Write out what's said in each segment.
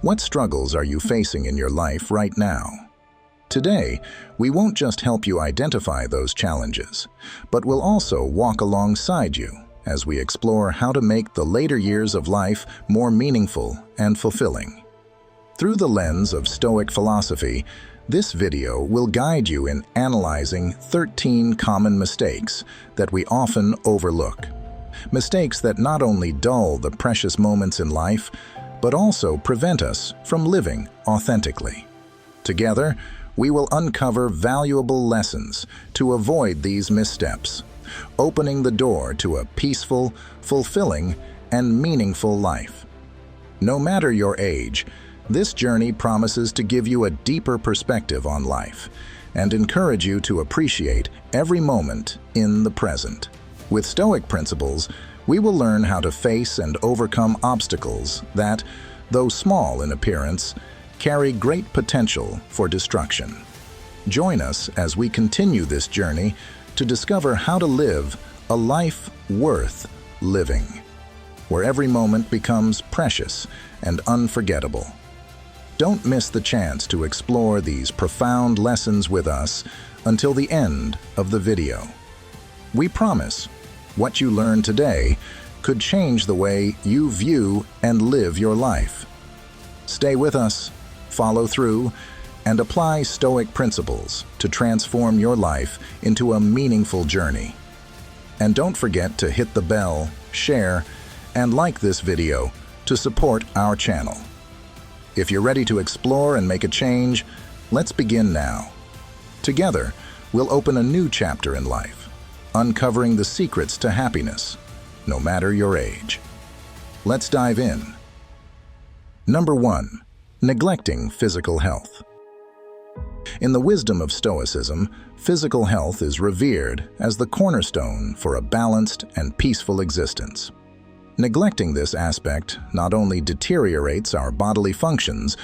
What struggles are you facing in your life right now? Today, we won't just help you identify those challenges, but we'll also walk alongside you as we explore how to make the later years of life more meaningful and fulfilling. Through the lens of Stoic philosophy, this video will guide you in analyzing 13 common mistakes that we often overlook. Mistakes that not only dull the precious moments in life, but also prevent us from living authentically. Together, we will uncover valuable lessons to avoid these missteps, opening the door to a peaceful, fulfilling, and meaningful life. No matter your age, this journey promises to give you a deeper perspective on life and encourage you to appreciate every moment in the present. With Stoic principles, we will learn how to face and overcome obstacles that, though small in appearance, carry great potential for destruction. Join us as we continue this journey to discover how to live a life worth living, where every moment becomes precious and unforgettable. Don't miss the chance to explore these profound lessons with us until the end of the video. We promise what you learn today could change the way you view and live your life. Stay with us, follow through, and apply Stoic principles to transform your life into a meaningful journey. And don't forget to hit the bell, share, and like this video to support our channel. If you're ready to explore and make a change, let's begin now. Together, we'll open a new chapter in life, uncovering the secrets to happiness, no matter your age. Let's dive in. Number 1. Neglecting physical health. In the wisdom of Stoicism, physical health is revered as the cornerstone for a balanced and peaceful existence. Neglecting this aspect not only deteriorates our bodily functions,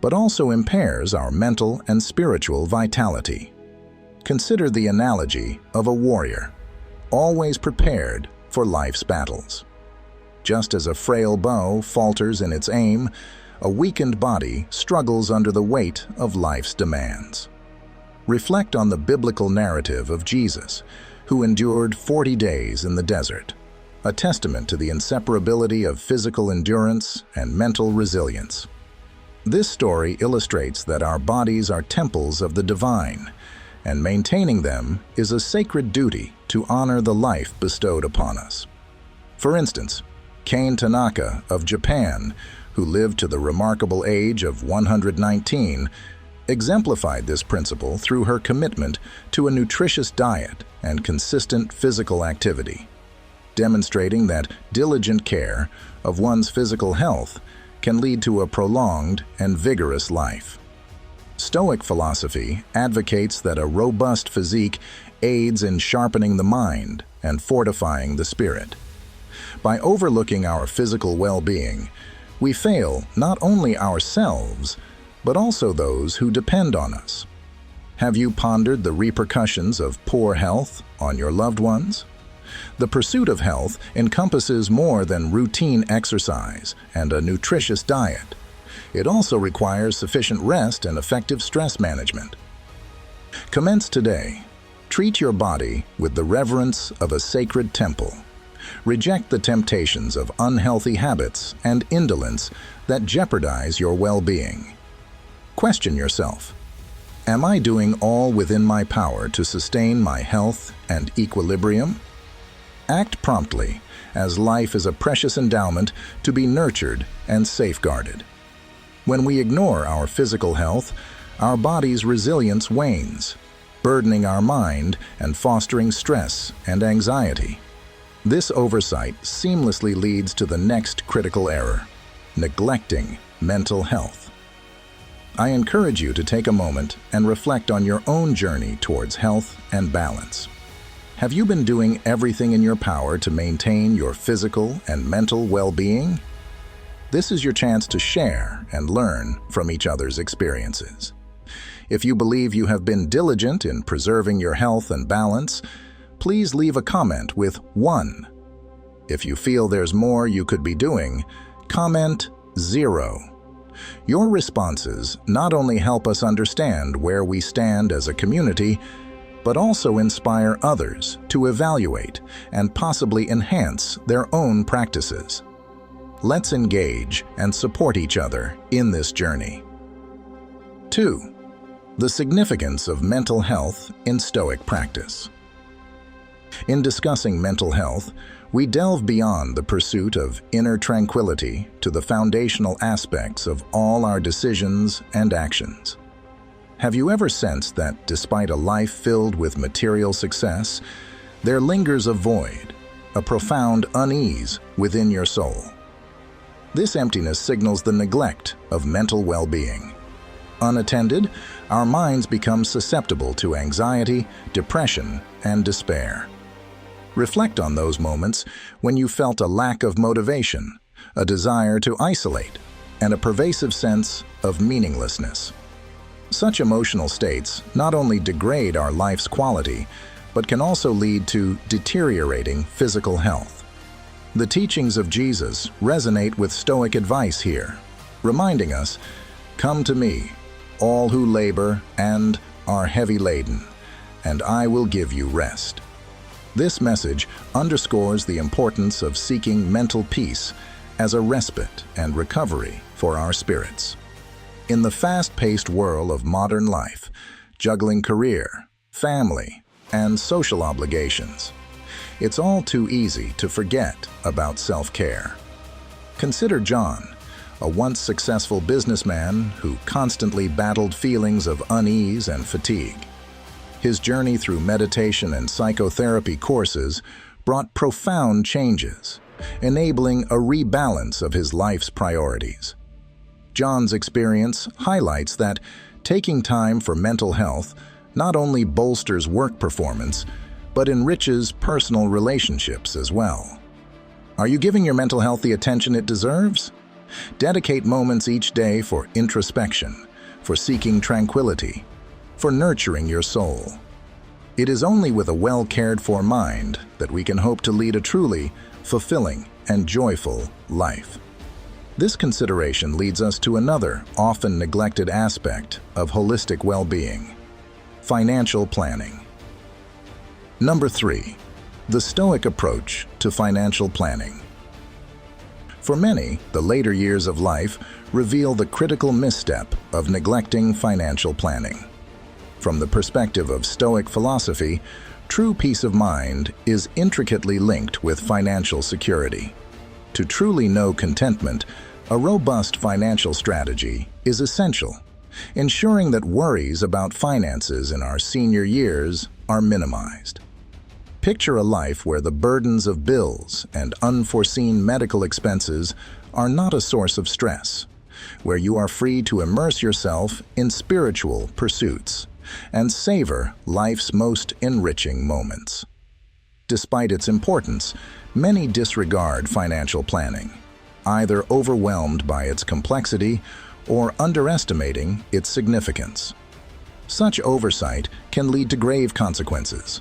but also impairs our mental and spiritual vitality. Consider the analogy of a warrior, always prepared for life's battles. Just as a frail bow falters in its aim, a weakened body struggles under the weight of life's demands. Reflect on the biblical narrative of Jesus, who endured 40 days in the desert, a testament to the inseparability of physical endurance and mental resilience. This story illustrates that our bodies are temples of the divine, and maintaining them is a sacred duty to honor the life bestowed upon us. For instance, Kane Tanaka of Japan, who lived to the remarkable age of 119, exemplified this principle through her commitment to a nutritious diet and consistent physical activity, demonstrating that diligent care of one's physical health can lead to a prolonged and vigorous life. Stoic philosophy advocates that a robust physique aids in sharpening the mind and fortifying the spirit. By overlooking our physical well-being, we fail not only ourselves, but also those who depend on us. Have you pondered the repercussions of poor health on your loved ones? The pursuit of health encompasses more than routine exercise and a nutritious diet. It also requires sufficient rest and effective stress management. Commence today. Treat your body with the reverence of a sacred temple. Reject the temptations of unhealthy habits and indolence that jeopardize your well-being. Question yourself: am I doing all within my power to sustain my health and equilibrium? Act promptly, as life is a precious endowment to be nurtured and safeguarded. When we ignore our physical health, our body's resilience wanes, burdening our mind and fostering stress and anxiety. This oversight seamlessly leads to the next critical error: neglecting mental health. I encourage you to take a moment and reflect on your own journey towards health and balance. Have you been doing everything in your power to maintain your physical and mental well-being? This is your chance to share and learn from each other's experiences. If you believe you have been diligent in preserving your health and balance, please leave a comment with 1. If you feel there's more you could be doing, comment 0. Your responses not only help us understand where we stand as a community, but also inspire others to evaluate and possibly enhance their own practices. Let's engage and support each other in this journey. 2. The significance of mental health in Stoic practice. In discussing mental health, we delve beyond the pursuit of inner tranquility to the foundational aspects of all our decisions and actions. Have you ever sensed that despite a life filled with material success, there lingers a void, a profound unease within your soul? This emptiness signals the neglect of mental well-being. Unattended, our minds become susceptible to anxiety, depression, and despair. Reflect on those moments when you felt a lack of motivation, a desire to isolate, and a pervasive sense of meaninglessness. Such emotional states not only degrade our life's quality, but can also lead to deteriorating physical health. The teachings of Jesus resonate with Stoic advice here, reminding us, "Come to me, all who labor and are heavy laden, and I will give you rest." This message underscores the importance of seeking mental peace as a respite and recovery for our spirits. In the fast-paced whirl of modern life, juggling career, family, and social obligations, it's all too easy to forget about self-care. Consider John, a once successful businessman who constantly battled feelings of unease and fatigue. His journey through meditation and psychotherapy courses brought profound changes, enabling a rebalance of his life's priorities. John's experience highlights that taking time for mental health not only bolsters work performance, but enriches personal relationships as well. Are you giving your mental health the attention it deserves? Dedicate moments each day for introspection, for seeking tranquility, for nurturing your soul. It is only with a well-cared-for mind that we can hope to lead a truly fulfilling and joyful life. This consideration leads us to another often neglected aspect of holistic well-being: financial planning. Number 3. The Stoic approach to financial planning. For many, the later years of life reveal the critical misstep of neglecting financial planning. From the perspective of Stoic philosophy, true peace of mind is intricately linked with financial security. To truly know contentment, a robust financial strategy is essential, ensuring that worries about finances in our senior years are minimized. Picture a life where the burdens of bills and unforeseen medical expenses are not a source of stress, where you are free to immerse yourself in spiritual pursuits and savor life's most enriching moments. Despite its importance, many disregard financial planning, either overwhelmed by its complexity or underestimating its significance. Such oversight can lead to grave consequences: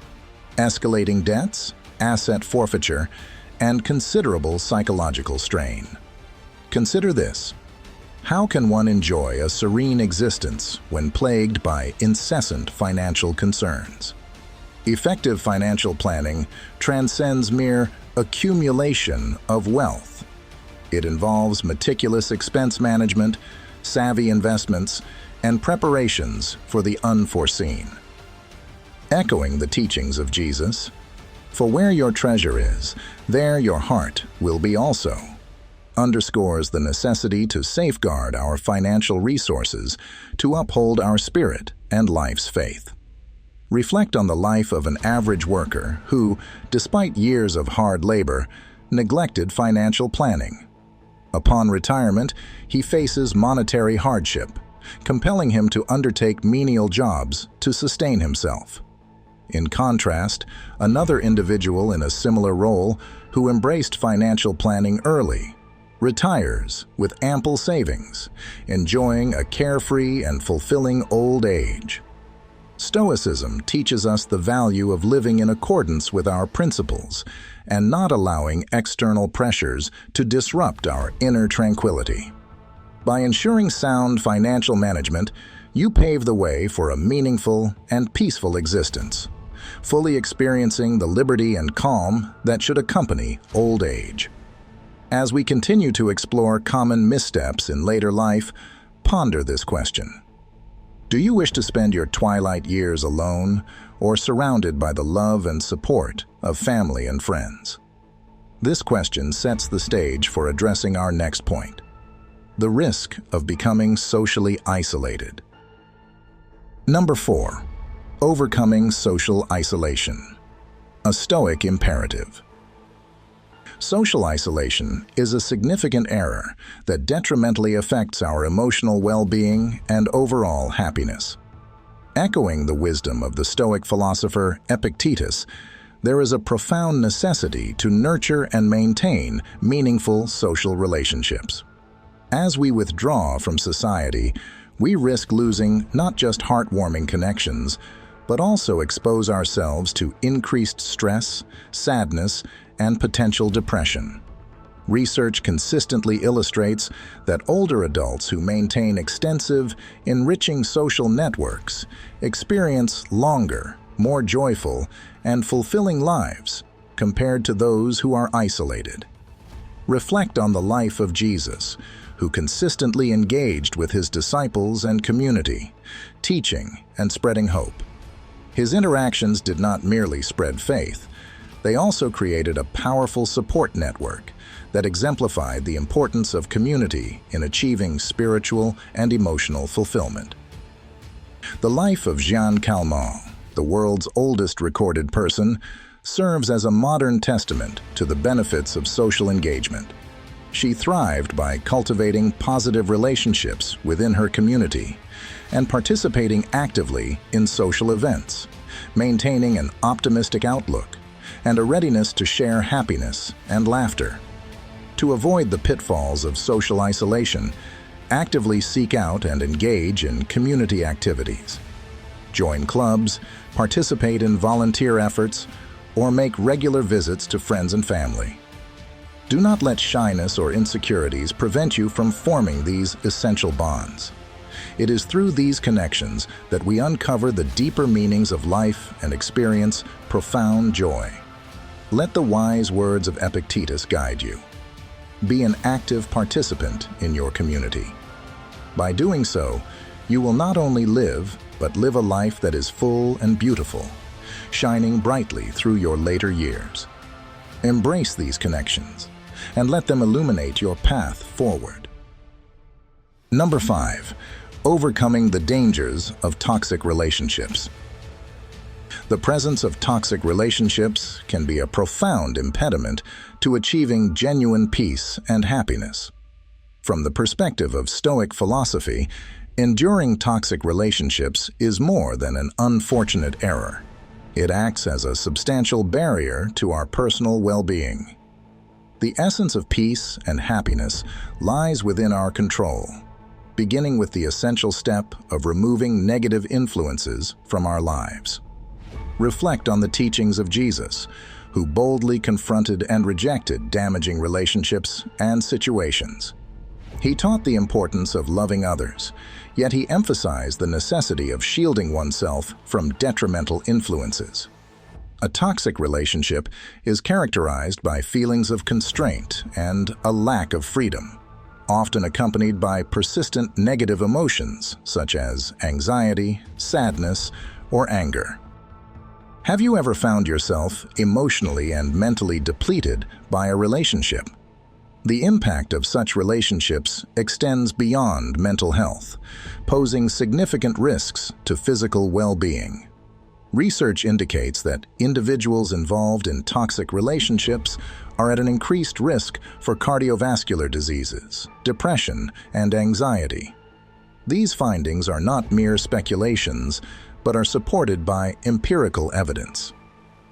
escalating debts, asset forfeiture, and considerable psychological strain. Consider this: how can one enjoy a serene existence when plagued by incessant financial concerns? Effective financial planning transcends mere accumulation of wealth. It involves meticulous expense management, savvy investments, and preparations for the unforeseen. Echoing the teachings of Jesus, "For where your treasure is, there your heart will be also," underscores the necessity to safeguard our financial resources to uphold our spirit and life's faith. Reflect on the life of an average worker who, despite years of hard labor, neglected financial planning. Upon retirement, he faces monetary hardship, compelling him to undertake menial jobs to sustain himself. In contrast, another individual in a similar role who embraced financial planning early retires with ample savings, enjoying a carefree and fulfilling old age. Stoicism teaches us the value of living in accordance with our principles and not allowing external pressures to disrupt our inner tranquility. By ensuring sound financial management, you pave the way for a meaningful and peaceful existence, fully experiencing the liberty and calm that should accompany old age. As we continue to explore common missteps in later life, ponder this question. Do you wish to spend your twilight years alone or surrounded by the love and support of family and friends? This question sets the stage for addressing our next point: the risk of becoming socially isolated. Number 4. Overcoming social isolation. A Stoic imperative. Social isolation is a significant error that detrimentally affects our emotional well-being and overall happiness. Echoing the wisdom of the Stoic philosopher Epictetus, there is a profound necessity to nurture and maintain meaningful social relationships. As we withdraw from society, we risk losing not just heartwarming connections, but also expose ourselves to increased stress, sadness, and potential depression. Research consistently illustrates that older adults who maintain extensive, enriching social networks experience longer, more joyful, and fulfilling lives compared to those who are isolated. Reflect on the life of Jesus, who consistently engaged with his disciples and community, teaching and spreading hope. His interactions did not merely spread faith, they also created a powerful support network that exemplified the importance of community in achieving spiritual and emotional fulfillment. The life of Jeanne Calment, the world's oldest recorded person, serves as a modern testament to the benefits of social engagement. She thrived by cultivating positive relationships within her community and participating actively in social events, maintaining an optimistic outlook and a readiness to share happiness and laughter. To avoid the pitfalls of social isolation, actively seek out and engage in community activities. Join clubs, participate in volunteer efforts, or make regular visits to friends and family. Do not let shyness or insecurities prevent you from forming these essential bonds. It is through these connections that we uncover the deeper meanings of life and experience profound joy. Let the wise words of Epictetus guide you. Be an active participant in your community. By doing so, you will not only live, but live a life that is full and beautiful, shining brightly through your later years. Embrace these connections and let them illuminate your path forward. Number 5. Overcoming the dangers of toxic relationships. The presence of toxic relationships can be a profound impediment to achieving genuine peace and happiness. From the perspective of Stoic philosophy, enduring toxic relationships is more than an unfortunate error. It acts as a substantial barrier to our personal well-being. The essence of peace and happiness lies within our control, beginning with the essential step of removing negative influences from our lives. Reflect on the teachings of Jesus, who boldly confronted and rejected damaging relationships and situations. He taught the importance of loving others, yet he emphasized the necessity of shielding oneself from detrimental influences. A toxic relationship is characterized by feelings of constraint and a lack of freedom, often accompanied by persistent negative emotions such as anxiety, sadness, or anger. Have you ever found yourself emotionally and mentally depleted by a relationship? The impact of such relationships extends beyond mental health, posing significant risks to physical well-being. Research indicates that individuals involved in toxic relationships are at an increased risk for cardiovascular diseases, depression, and anxiety. These findings are not mere speculations, but are supported by empirical evidence.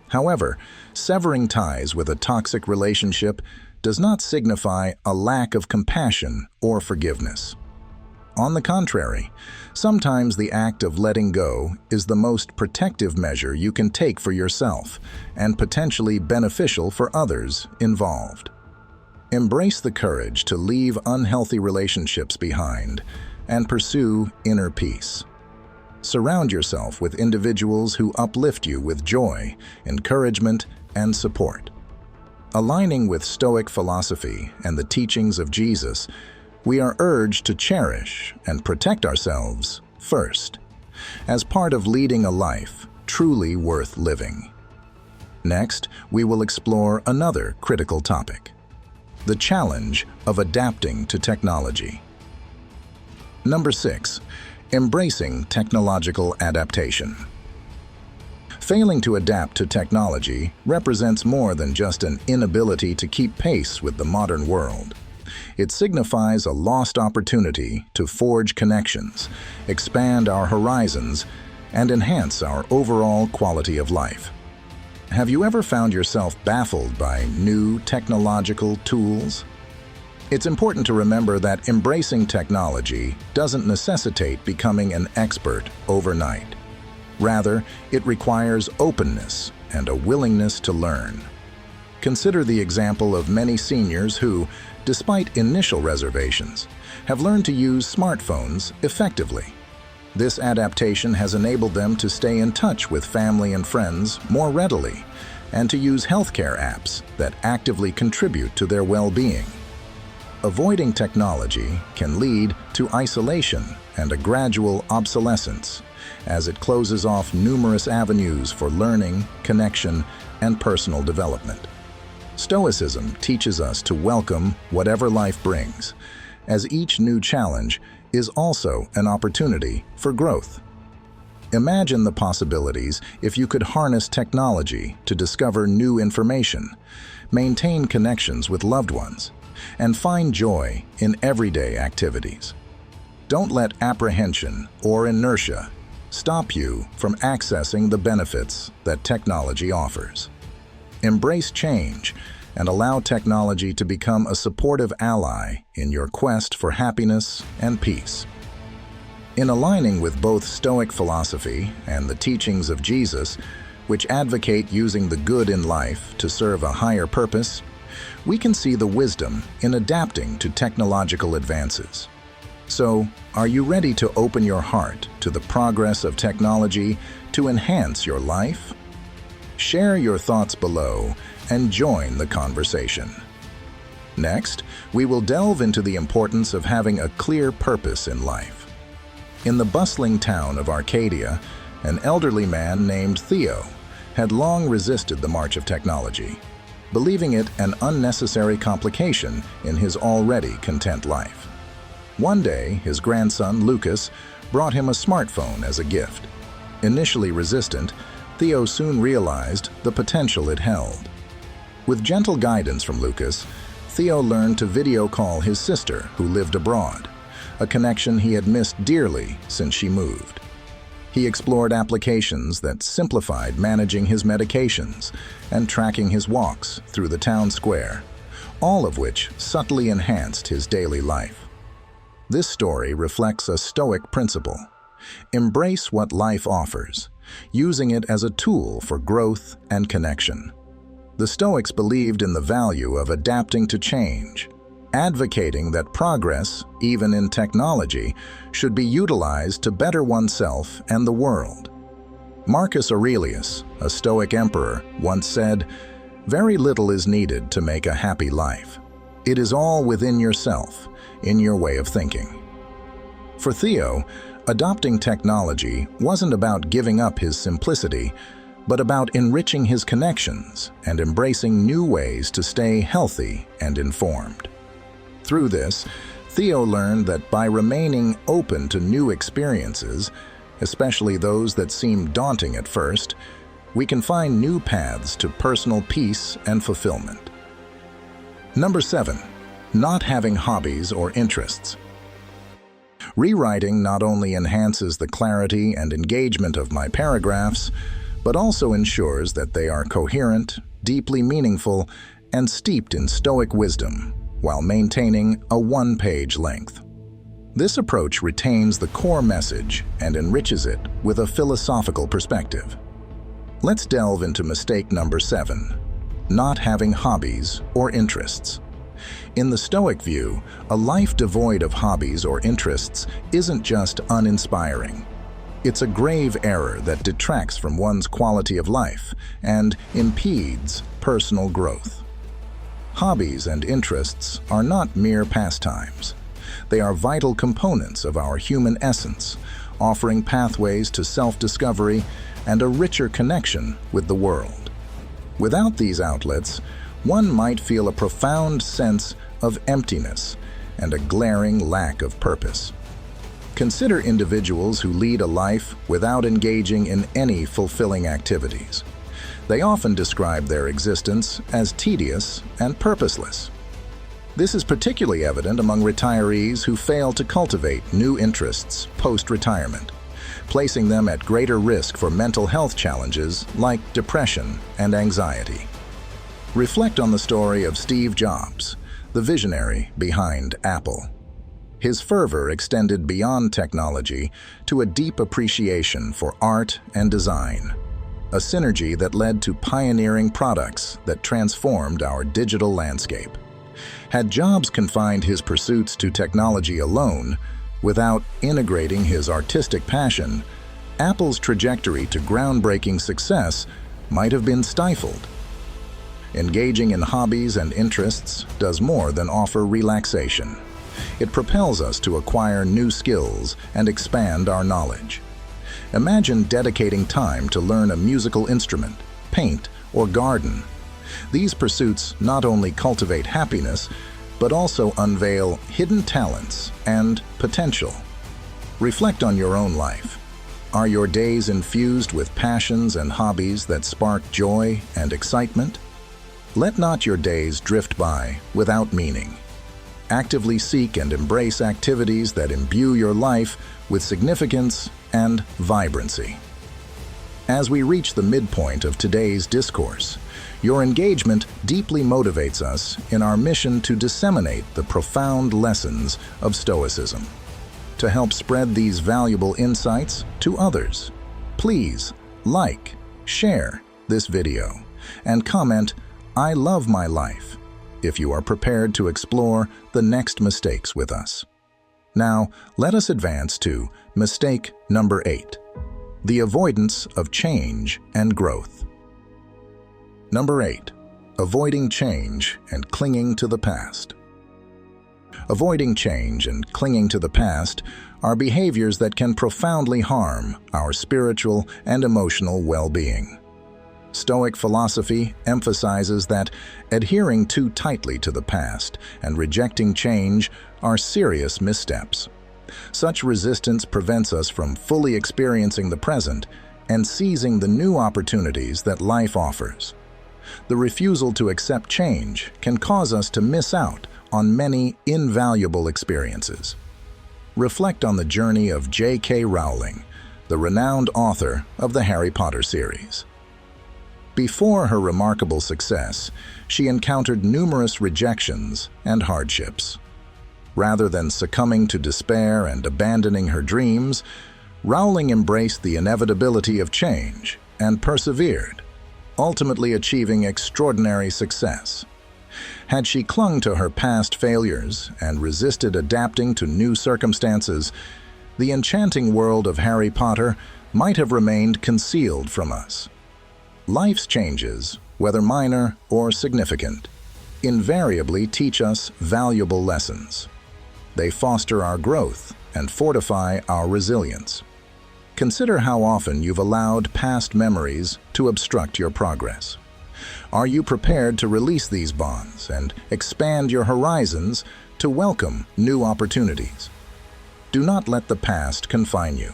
However, severing ties with a toxic relationship does not signify a lack of compassion or forgiveness. On the contrary, sometimes the act of letting go is the most protective measure you can take for yourself and potentially beneficial for others involved. Embrace the courage to leave unhealthy relationships behind and pursue inner peace. Surround yourself with individuals who uplift you with joy, encouragement, and support. Aligning with Stoic philosophy and the teachings of Jesus, we are urged to cherish and protect ourselves first, as part of leading a life truly worth living. Next, we will explore another critical topic: the challenge of adapting to technology. Number 6. Embracing technological adaptation. Failing to adapt to technology represents more than just an inability to keep pace with the modern world. It signifies a lost opportunity to forge connections, expand our horizons, and enhance our overall quality of life. Have you ever found yourself baffled by new technological tools? It's important to remember that embracing technology doesn't necessitate becoming an expert overnight. Rather, it requires openness and a willingness to learn. Consider the example of many seniors who, despite initial reservations, have learned to use smartphones effectively. This adaptation has enabled them to stay in touch with family and friends more readily, and to use healthcare apps that actively contribute to their well-being. Avoiding technology can lead to isolation and a gradual obsolescence, as it closes off numerous avenues for learning, connection, and personal development. Stoicism teaches us to welcome whatever life brings, as each new challenge is also an opportunity for growth. Imagine the possibilities if you could harness technology to discover new information, maintain connections with loved ones, and find joy in everyday activities. Don't let apprehension or inertia stop you from accessing the benefits that technology offers. Embrace change and allow technology to become a supportive ally in your quest for happiness and peace. In aligning with both Stoic philosophy and the teachings of Jesus, which advocate using the good in life to serve a higher purpose, we can see the wisdom in adapting to technological advances. So, are you ready to open your heart to the progress of technology to enhance your life? Share your thoughts below and join the conversation. Next, we will delve into the importance of having a clear purpose in life. In the bustling town of Arcadia, an elderly man named Theo had long resisted the march of technology, believing it an unnecessary complication in his already content life. One day, his grandson, Lucas, brought him a smartphone as a gift. Initially resistant, Theo soon realized the potential it held. With gentle guidance from Lucas, Theo learned to video call his sister, who lived abroad, a connection he had missed dearly since she moved. He explored applications that simplified managing his medications and tracking his walks through the town square, all of which subtly enhanced his daily life. This story reflects a Stoic principle: embrace what life offers, using it as a tool for growth and connection. The Stoics believed in the value of adapting to change, advocating that progress, even in technology, should be utilized to better oneself and the world. Marcus Aurelius, a Stoic emperor, once said, "Very little is needed to make a happy life. It is all within yourself, in your way of thinking." For Theo, adopting technology wasn't about giving up his simplicity, but about enriching his connections and embracing new ways to stay healthy and informed. Through this, Theo learned that by remaining open to new experiences, especially those that seem daunting at first, we can find new paths to personal peace and fulfillment. Number 7. Not having hobbies or interests. Rewriting not only enhances the clarity and engagement of my paragraphs, but also ensures that they are coherent, deeply meaningful, and steeped in Stoic wisdom, while maintaining a one-page length. This approach retains the core message and enriches it with a philosophical perspective. Let's delve into mistake number 7, not having hobbies or interests. In the Stoic view, a life devoid of hobbies or interests isn't just uninspiring. It's a grave error that detracts from one's quality of life and impedes personal growth. Hobbies and interests are not mere pastimes. They are vital components of our human essence, offering pathways to self-discovery and a richer connection with the world. Without these outlets, one might feel a profound sense of emptiness and a glaring lack of purpose. Consider individuals who lead a life without engaging in any fulfilling activities. They often describe their existence as tedious and purposeless. This is particularly evident among retirees who fail to cultivate new interests post-retirement, placing them at greater risk for mental health challenges like depression and anxiety. Reflect on the story of Steve Jobs, the visionary behind Apple. His fervor extended beyond technology to a deep appreciation for art and design, a synergy that led to pioneering products that transformed our digital landscape. Had Jobs confined his pursuits to technology alone, without integrating his artistic passion, Apple's trajectory to groundbreaking success might have been stifled. Engaging in hobbies and interests does more than offer relaxation. It propels us to acquire new skills and expand our knowledge. Imagine dedicating time to learn a musical instrument, paint, or garden. These pursuits not only cultivate happiness, but also unveil hidden talents and potential. Reflect on your own life. Are your days infused with passions and hobbies that spark joy and excitement? Let not your days drift by without meaning. Actively seek and embrace activities that imbue your life with significance and vibrancy. As we reach the midpoint of today's discourse, your engagement deeply motivates us in our mission to disseminate the profound lessons of Stoicism. To help spread these valuable insights to others, please like, share this video, and comment, "I love my life," if you are prepared to explore the next mistakes with us. Now, let us advance to mistake number 8, the avoidance of change and growth. Number 8, avoiding change and clinging to the past. Avoiding change and clinging to the past are behaviors that can profoundly harm our spiritual and emotional well-being. Stoic philosophy emphasizes that adhering too tightly to the past and rejecting change are serious missteps. Such resistance prevents us from fully experiencing the present and seizing the new opportunities that life offers. The refusal to accept change can cause us to miss out on many invaluable experiences. Reflect on the journey of J.K. Rowling, the renowned author of the Harry Potter series. Before her remarkable success, she encountered numerous rejections and hardships. Rather than succumbing to despair and abandoning her dreams, Rowling embraced the inevitability of change and persevered, ultimately achieving extraordinary success. Had she clung to her past failures and resisted adapting to new circumstances, the enchanting world of Harry Potter might have remained concealed from us. Life's changes, whether minor or significant, invariably teach us valuable lessons. They foster our growth and fortify our resilience. Consider how often you've allowed past memories to obstruct your progress. Are you prepared to release these bonds and expand your horizons to welcome new opportunities? Do not let the past confine you.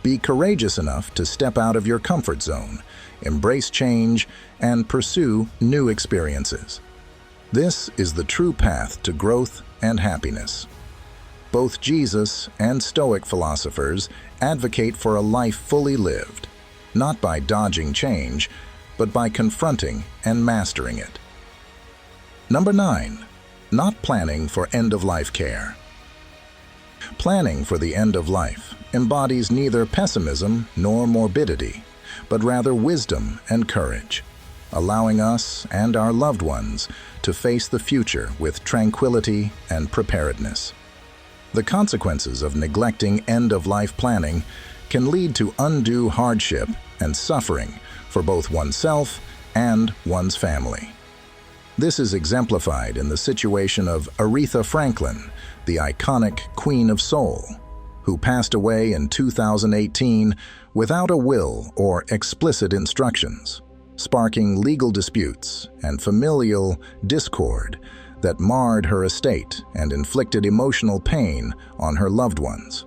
Be courageous enough to step out of your comfort zone, embrace change, and pursue new experiences. This is the true path to growth and happiness. Both Jesus and Stoic philosophers advocate for a life fully lived, not by dodging change, but by confronting and mastering it. Number 9, not planning for end-of-life care. Planning for the end of life embodies neither pessimism nor morbidity, but rather wisdom and courage. allowing us and our loved ones to face the future with tranquility and preparedness. The consequences of neglecting end-of-life planning can lead to undue hardship and suffering for both oneself and one's family. This is exemplified in the situation of Aretha Franklin, the iconic Queen of Soul, who passed away in 2018 without a will or explicit instructions, sparking legal disputes and familial discord that marred her estate and inflicted emotional pain on her loved ones.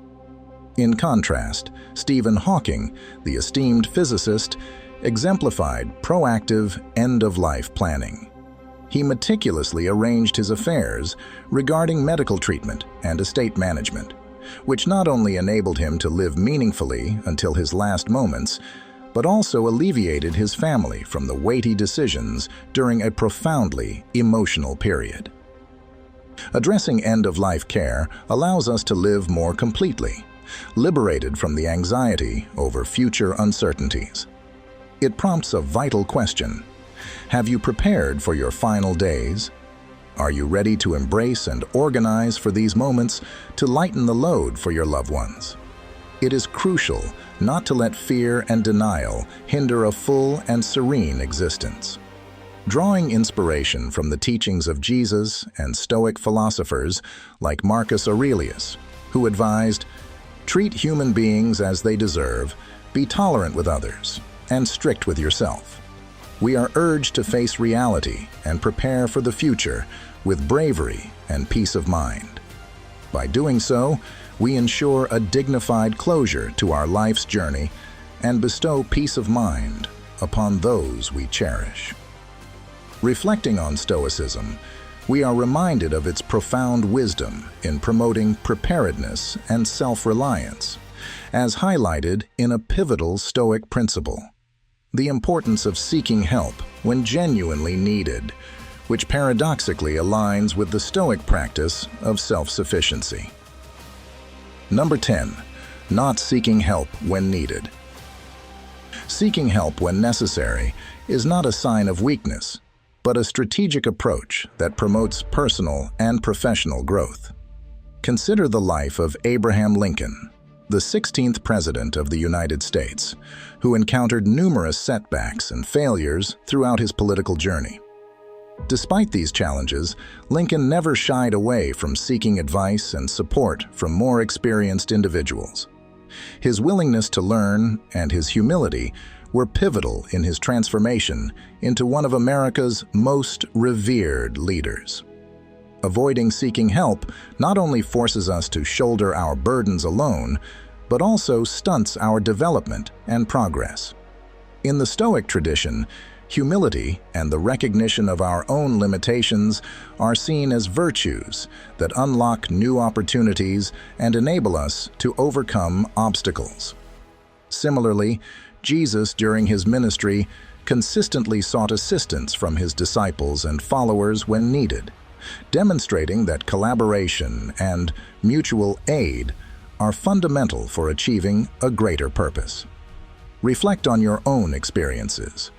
In contrast, Stephen Hawking, the esteemed physicist, exemplified proactive end-of-life planning. He meticulously arranged his affairs regarding medical treatment and estate management, which not only enabled him to live meaningfully until his last moments, but also alleviated his family from the weighty decisions during a profoundly emotional period. Addressing end-of-life care allows us to live more completely, liberated from the anxiety over future uncertainties. It prompts a vital question. Have you prepared for your final days? Are you ready to embrace and organize for these moments to lighten the load for your loved ones? It is crucial not to let fear and denial hinder a full and serene existence. Drawing inspiration from the teachings of Jesus and Stoic philosophers like Marcus Aurelius, who advised, "Treat human beings as they deserve, be tolerant with others, and strict with yourself," we are urged to face reality and prepare for the future with bravery and peace of mind. By doing so, we ensure a dignified closure to our life's journey and bestow peace of mind upon those we cherish. Reflecting on Stoicism, we are reminded of its profound wisdom in promoting preparedness and self-reliance, as highlighted in a pivotal Stoic principle: the importance of seeking help when genuinely needed, which paradoxically aligns with the Stoic practice of self-sufficiency. Number 10. Not seeking help when needed. Seeking help when necessary is not a sign of weakness, but a strategic approach that promotes personal and professional growth. Consider the life of Abraham Lincoln, the 16th President of the United States, who encountered numerous setbacks and failures throughout his political journey. Despite these challenges, Lincoln never shied away from seeking advice and support from more experienced individuals. His willingness to learn and his humility were pivotal in his transformation into one of America's most revered leaders. Avoiding seeking help not only forces us to shoulder our burdens alone, but also stunts our development and progress. In the Stoic tradition, humility and the recognition of our own limitations are seen as virtues that unlock new opportunities and enable us to overcome obstacles. Similarly, Jesus, during his ministry, consistently sought assistance from his disciples and followers when needed, demonstrating that collaboration and mutual aid are fundamental for achieving a greater purpose. Reflect on your own experiences.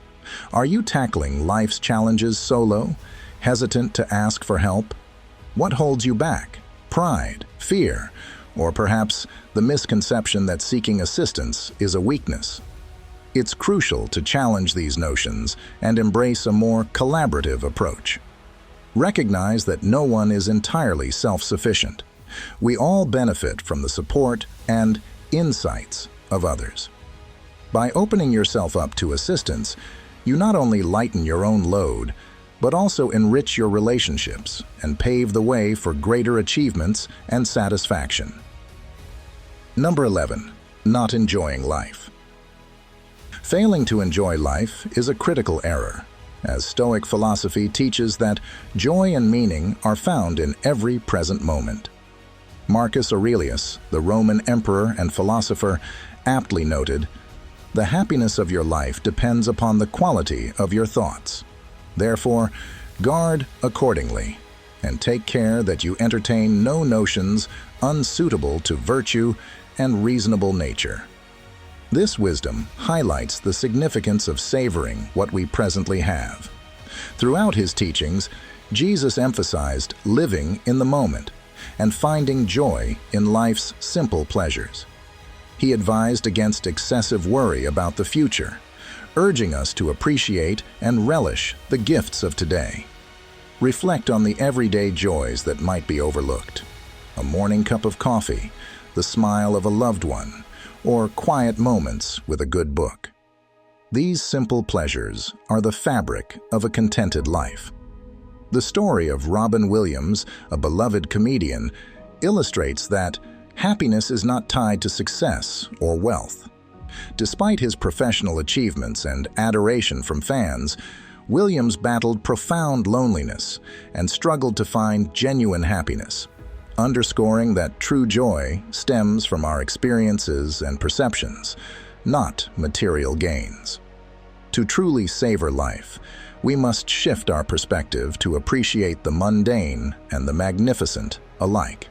Are you tackling life's challenges solo, hesitant to ask for help? What holds you back? Pride, fear, or perhaps the misconception that seeking assistance is a weakness? It's crucial to challenge these notions and embrace a more collaborative approach. Recognize that no one is entirely self-sufficient. We all benefit from the support and insights of others. By opening yourself up to assistance, you not only lighten your own load, but also enrich your relationships and pave the way for greater achievements and satisfaction. Number 11. Not enjoying life. Failing to enjoy life is a critical error, as Stoic philosophy teaches that joy and meaning are found in every present moment. Marcus Aurelius, the Roman emperor and philosopher, aptly noted, "The happiness of your life depends upon the quality of your thoughts. Therefore, guard accordingly, and take care that you entertain no notions unsuitable to virtue and reasonable nature." This wisdom highlights the significance of savoring what we presently have. Throughout his teachings, Jesus emphasized living in the moment and finding joy in life's simple pleasures. He advised against excessive worry about the future, urging us to appreciate and relish the gifts of today. Reflect on the everyday joys that might be overlooked. A morning cup of coffee, the smile of a loved one, or quiet moments with a good book. These simple pleasures are the fabric of a contented life. The story of Robin Williams, a beloved comedian, illustrates that happiness is not tied to success or wealth. Despite his professional achievements and adoration from fans, Williams battled profound loneliness and struggled to find genuine happiness, underscoring that true joy stems from our experiences and perceptions, not material gains. To truly savor life, we must shift our perspective to appreciate the mundane and the magnificent alike.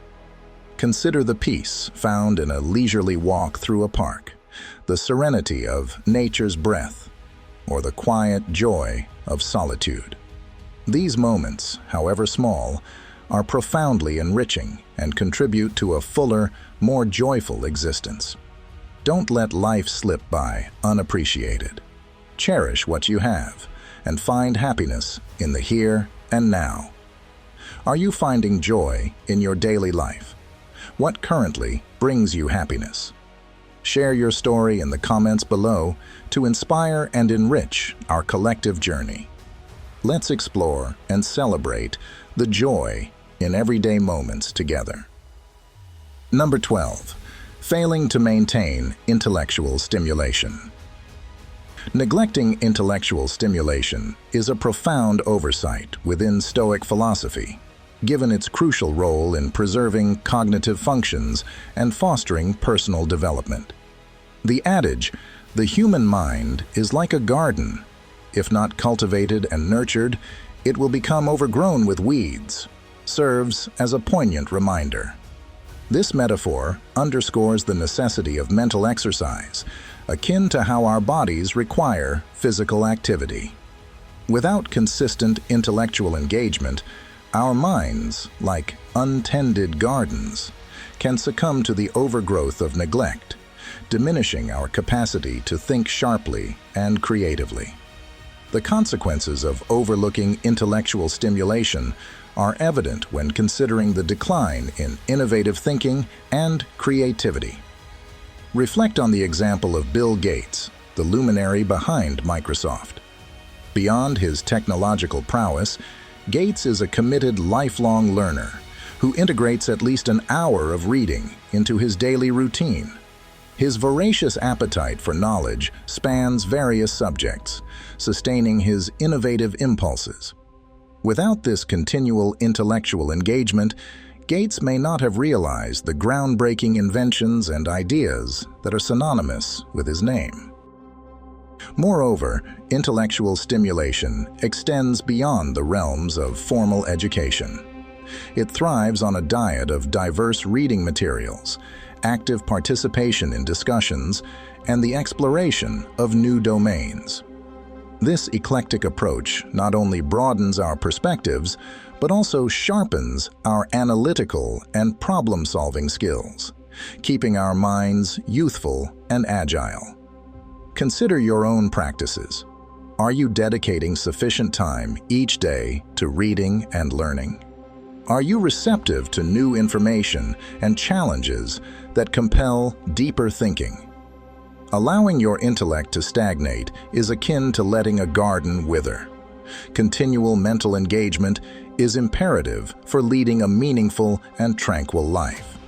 Consider the peace found in a leisurely walk through a park, the serenity of nature's breath, or the quiet joy of solitude. These moments, however small, are profoundly enriching and contribute to a fuller, more joyful existence. Don't let life slip by unappreciated. Cherish what you have and find happiness in the here and now. Are you finding joy in your daily life? What currently brings you happiness? Share your story in the comments below to inspire and enrich our collective journey. Let's explore and celebrate the joy in everyday moments together. Number 12. Failing to maintain intellectual stimulation. Neglecting intellectual stimulation is a profound oversight within Stoic philosophy, given its crucial role in preserving cognitive functions and fostering personal development. The adage, "The human mind is like a garden. If not cultivated and nurtured, it will become overgrown with weeds," serves as a poignant reminder. This metaphor underscores the necessity of mental exercise, akin to how our bodies require physical activity. Without consistent intellectual engagement, our minds, like untended gardens, can succumb to the overgrowth of neglect, diminishing our capacity to think sharply and creatively. The consequences of overlooking intellectual stimulation are evident when considering the decline in innovative thinking and creativity. Reflect on the example of Bill Gates, the luminary behind Microsoft. Beyond his technological prowess, Gates is a committed lifelong learner who integrates at least an hour of reading into his daily routine. His voracious appetite for knowledge spans various subjects, sustaining his innovative impulses. Without this continual intellectual engagement, Gates may not have realized the groundbreaking inventions and ideas that are synonymous with his name. Moreover, intellectual stimulation extends beyond the realms of formal education. It thrives on a diet of diverse reading materials, active participation in discussions, and the exploration of new domains. This eclectic approach not only broadens our perspectives, but also sharpens our analytical and problem-solving skills, keeping our minds youthful and agile. Consider your own practices. Are you dedicating sufficient time each day to reading and learning? Are you receptive to new information and challenges that compel deeper thinking? Allowing your intellect to stagnate is akin to letting a garden wither. Continual mental engagement is imperative for leading a meaningful and tranquil life.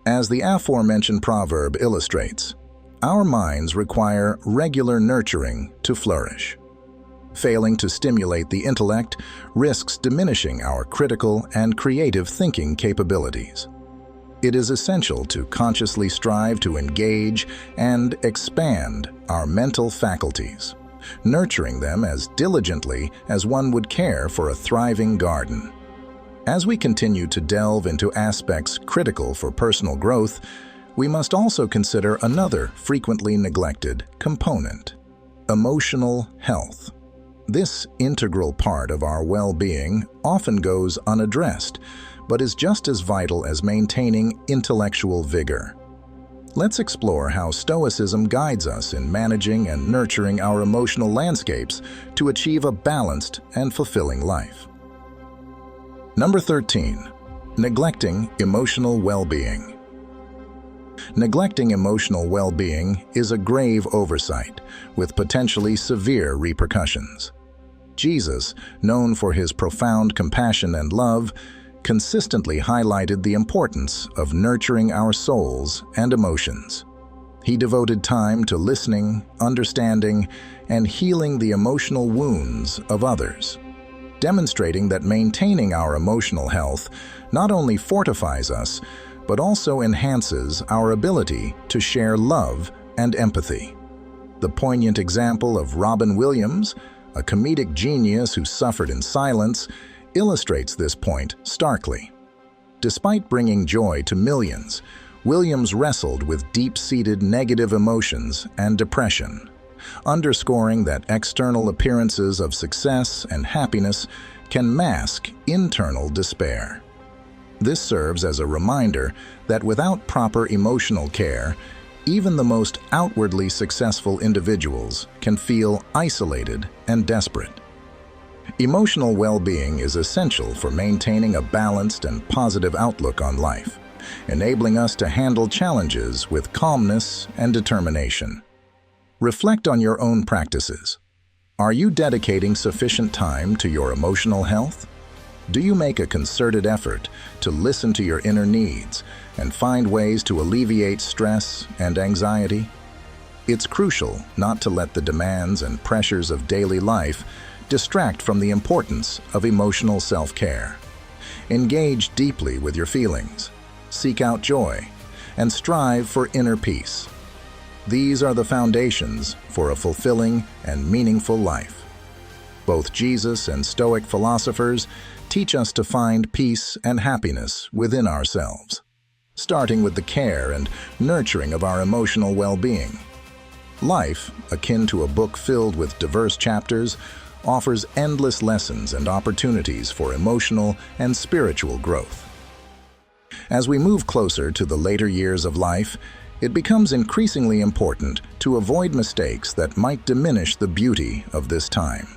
As the aforementioned proverb illustrates, our minds require regular nurturing to flourish. Failing to stimulate the intellect risks diminishing our critical and creative thinking capabilities. It is essential to consciously strive to engage and expand our mental faculties, nurturing them as diligently as one would care for a thriving garden. As we continue to delve into aspects critical for personal growth, We must also consider another frequently neglected component: emotional health. This integral part of our well-being often goes unaddressed, but is just as vital as maintaining intellectual vigor. Let's explore how Stoicism guides us in managing and nurturing our emotional landscapes to achieve a balanced and fulfilling life. Number 13. Neglecting emotional well-being. Neglecting emotional well-being is a grave oversight with potentially severe repercussions. Jesus, known for his profound compassion and love, consistently highlighted the importance of nurturing our souls and emotions. He devoted time to listening, understanding, and healing the emotional wounds of others, demonstrating that maintaining our emotional health not only fortifies us, but also enhances our ability to share love and empathy. The poignant example of Robin Williams, a comedic genius who suffered in silence, illustrates this point starkly. Despite bringing joy to millions, Williams wrestled with deep-seated negative emotions and depression, underscoring that external appearances of success and happiness can mask internal despair. This serves as a reminder that without proper emotional care, even the most outwardly successful individuals can feel isolated and desperate. Emotional well-being is essential for maintaining a balanced and positive outlook on life, enabling us to handle challenges with calmness and determination. Reflect on your own practices. Are you dedicating sufficient time to your emotional health? Do you make a concerted effort to listen to your inner needs and find ways to alleviate stress and anxiety? It's crucial not to let the demands and pressures of daily life distract from the importance of emotional self-care. Engage deeply with your feelings, seek out joy, and strive for inner peace. These are the foundations for a fulfilling and meaningful life. Both Jesus and Stoic philosophers teach us to find peace and happiness within ourselves, starting with the care and nurturing of our emotional well-being. Life, akin to a book filled with diverse chapters, offers endless lessons and opportunities for emotional and spiritual growth. As we move closer to the later years of life, it becomes increasingly important to avoid mistakes that might diminish the beauty of this time.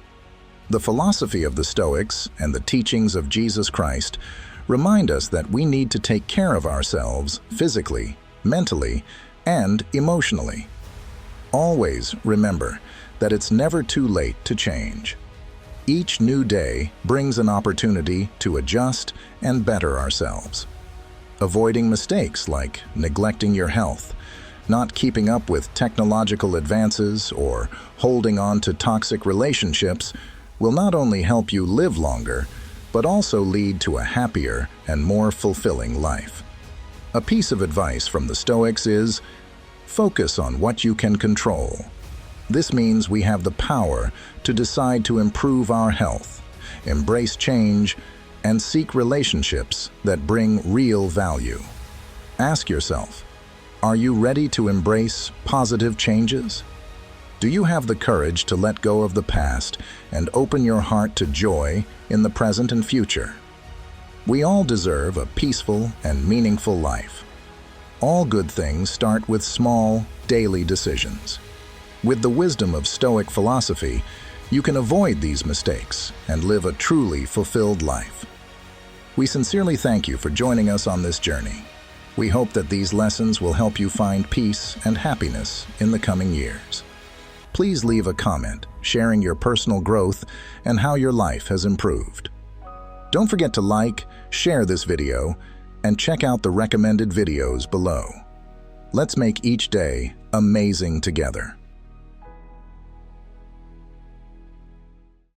The philosophy of the Stoics and the teachings of Jesus Christ remind us that we need to take care of ourselves physically, mentally, and emotionally. Always remember that it's never too late to change. Each new day brings an opportunity to adjust and better ourselves. Avoiding mistakes like neglecting your health, not keeping up with technological advances, or holding on to toxic relationships will not only help you live longer, but also lead to a happier and more fulfilling life. A piece of advice from the Stoics is, focus on what you can control. This means we have the power to decide to improve our health, embrace change, and seek relationships that bring real value. Ask yourself, are you ready to embrace positive changes? Do you have the courage to let go of the past and open your heart to joy in the present and future? We all deserve a peaceful and meaningful life. All good things start with small, daily decisions. With the wisdom of Stoic philosophy, you can avoid these mistakes and live a truly fulfilled life. We sincerely thank you for joining us on this journey. We hope that these lessons will help you find peace and happiness in the coming years. Please leave a comment sharing your personal growth and how your life has improved. Don't forget to like, share this video, and check out the recommended videos below. Let's make each day amazing together.